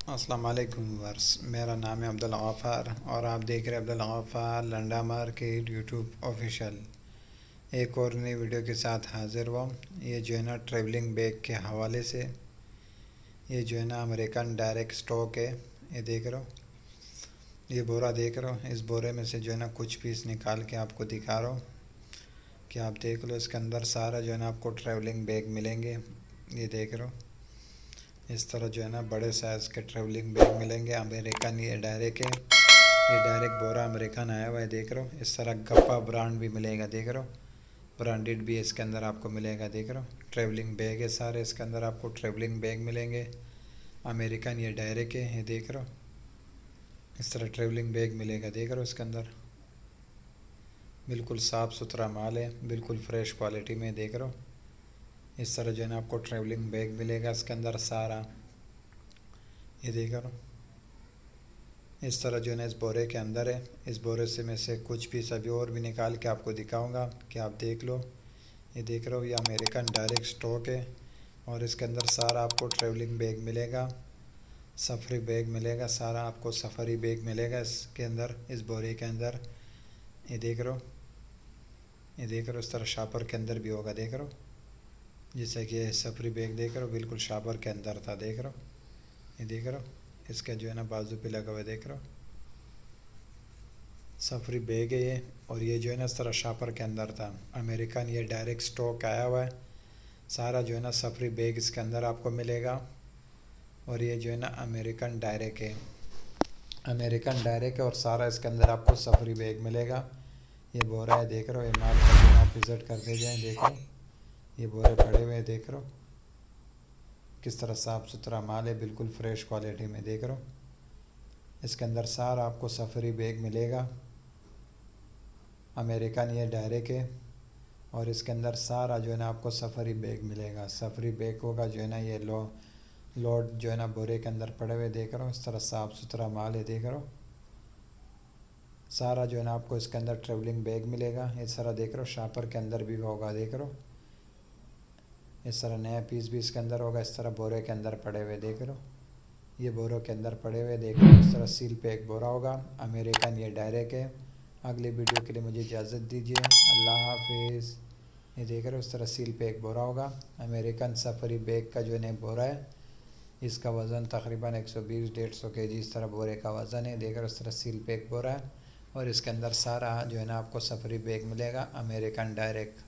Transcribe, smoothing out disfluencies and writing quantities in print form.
अस्सलाम वालेकुम व्यूअर्स, मेरा नाम है अब्दुल गफ़ार और आप देख रहे हैं Abdul Gaffar Landa market YouTube official. एक और नई वीडियो के साथ हाज़िर हुआ। ये जो है ना ट्रैवलिंग बैग के हवाले से, ये जो है ना अमेरिकन डायरेक्ट स्टॉक है। ये देख रहे हो, ये बोरा देख रहे हो। इस बोरे में से जो है ना कुछ पीस निकाल के आपको दिखा रहा हूँ कि आप देख लो। इसके अंदर सारा जो है ना आपको ट्रैवलिंग बैग मिलेंगे। ये देख रहे हो, इस तरह जो है ना बड़े साइज़ के ट्रैवलिंग बैग मिलेंगे। अमेरिकन ये डायरेक्ट है, ये डायरेक्ट बोरा अमेरिकन आया हुआ है। देख रहे हो, इस तरह गप्पा ब्रांड भी मिलेगा। देख रहे हो, ब्रांडेड भी इसके अंदर आपको मिलेगा। देख रहे हो, ट्रैवलिंग बैग है सारे, इसके अंदर आपको ट्रैवलिंग बैग मिलेंगे। अमेरिकन ये डायरेक्ट है। ये देख रहे हो, इस तरह ट्रैवलिंग बैग मिलेगा। देख रहे हो, इसके अंदर बिल्कुल साफ़ सुथरा माल है, बिल्कुल फ्रेश क्वालिटी में। देख रहे हो, इस तरह जो है ना आपको ट्रैवलिंग बैग मिलेगा इसके अंदर सारा। ये देख रहे हो, इस तरह जो है ना इस बोरे के अंदर है। इस बोरे से मैं से कुछ पीस अभी और भी निकाल के आपको दिखाऊंगा कि आप देख लो। ये देख रहे हो, ये अमेरिकन डायरेक्ट स्टॉक है और इसके अंदर सारा आपको ट्रैवलिंग बैग मिलेगा, सफरी बैग मिलेगा, सारा आपको सफरी बैग मिलेगा इसके अंदर, इस बोरे के अंदर। ये देख रहे हो, ये देख रहे हो, इस तरह शापर के अंदर भी होगा। देख रहे हो, जैसे कि ये सफरी बैग देख रहे हो, बिल्कुल शापर के अंदर था। देख रहे हो, ये देख रहे हो, इसका जो है ना बाजू पे लगा हुआ है। देख रहे हो, सफरी बैग है ये, और ये जो है ना इस तरह शापर के अंदर था। अमेरिकन ये डायरेक्ट स्टॉक आया हुआ है। सारा जो है ना सफरी बैग इसके अंदर आपको मिलेगा। और ये जो है ना अमेरिकन डायरेक्ट है, अमेरिकन डायरेक्ट है, और सारा इसके अंदर आपको सफरी बैग मिलेगा। ये बोरा है, देख रहे हो, ये माल का जो आप विज़िट करते जाएँ। देखो, ये बोरे पड़े हुए हैं। देख रहे हो, किस तरह साफ़ सुथरा माल है, बिल्कुल फ्रेश क्वालिटी में। देख रहे हो, इसके अंदर सारा आपको सफरी बैग मिलेगा। अमेरिकन ये डायरेक्ट है, और इसके अंदर सारा जो है ना आपको सफरी बैग मिलेगा। सफरी बैग होगा जो है ना ये लोड जो है ना बोरे के अंदर पड़े हुए। देख रहे हो, इस तरह साफ़ सुथरा माल है। देख रहे हो, सारा जो है ना आपको इसके अंदर ट्रैवलिंग बैग मिलेगा। इस तरह देख रहे हो, शापर के अंदर भी होगा। देख रहे हो, इस तरह नया पीस भी इसके अंदर होगा। इस तरह बोरे के अंदर पड़े हुए। देख रहे हो, ये बोरों के अंदर पड़े हुए। देख रहे हो, इस तरह सील पे एक बोरा होगा। अमेरिकन ये डायरेक्ट है। अगली वीडियो के लिए मुझे इजाज़त दीजिए। अल्लाह हाफिज़। ये देख रहे हो, इस तरह सील पे एक बोरा होगा। अमेरिकन सफरी बैग का जो है बोरा है, इसका वज़न तकरीबन 120-150 केजी इस तरह बोरे का वज़न है। देख रहे हो, इस तरह सील पे एक बोरा है, और इसके अंदर सारा जो है ना आपको सफरी बैग मिलेगा, अमेरिकन डायरेक्ट।